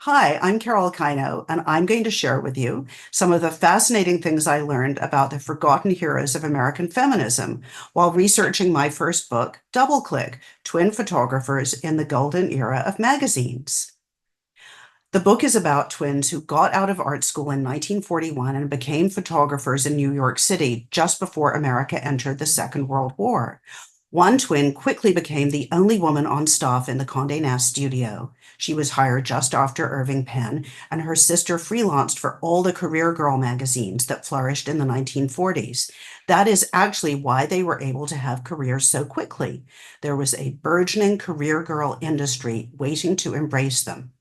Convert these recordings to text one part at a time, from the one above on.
Hi, I'm Carol Kino, and I'm going to share with you some of the fascinating things I learned about the forgotten heroes of American feminism while researching my first book, Double Click: Twin Photographers in the Golden Era of Magazines. The book is about twins who got out of art school in 1941 and became photographers in New York City just before America entered the Second World War. One twin quickly became the only woman on staff in the Condé Nast studio. She was hired just after Irving Penn, and her sister freelanced for all the career girl magazines that flourished in the 1940s. That is actually why they were able to have careers so quickly. There was a burgeoning career girl industry waiting to embrace them.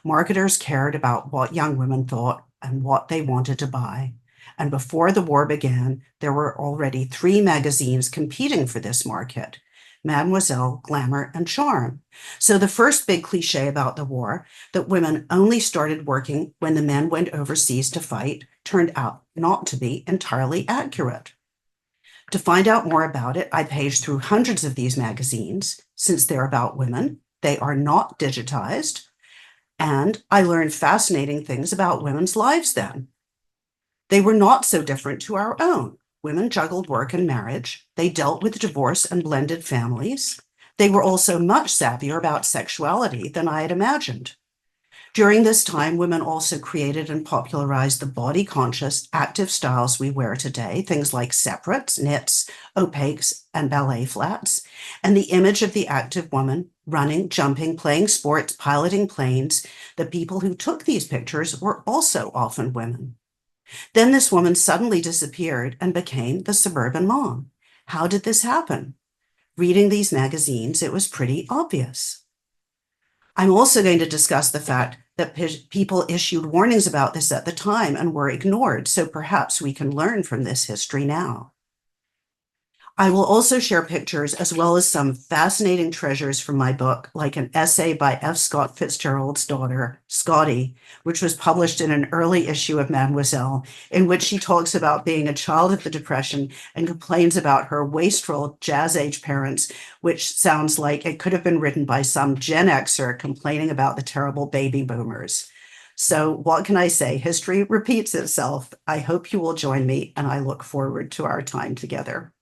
Marketers cared about what young women thought and what they wanted to buy. And before the war began, there were already three magazines competing for this market: Mademoiselle, Glamour, and Charm. So the first big cliche about the war, that women only started working when the men went overseas to fight, turned out not to be entirely accurate. To find out more about it, I paged through hundreds of these magazines. Since they're about women, they are not digitized, and I learned fascinating things about women's lives then. They were not so different to our own. Women juggled work and marriage. They dealt with divorce and blended families. They were also much savvier about sexuality than I had imagined. During this time, women also created and popularized the body-conscious, active styles we wear today, things like separates, knits, opaques, and ballet flats, and the image of the active woman running, jumping, playing sports, piloting planes. The people who took these pictures were also often women. Then this woman suddenly disappeared and became the suburban mom. How did this happen? Reading these magazines, it was pretty obvious. I'm also going to discuss the fact that people issued warnings about this at the time and were ignored, so perhaps we can learn from this history now. I will also share pictures as well as some fascinating treasures from my book, like an essay by F. Scott Fitzgerald's daughter, Scotty, which was published in an early issue of Mademoiselle, in which she talks about being a child of the Depression and complains about her wasteful jazz-age parents, which sounds like it could have been written by some Gen Xer complaining about the terrible baby boomers. So what can I say? History repeats itself. I hope you will join me, and I look forward to our time together.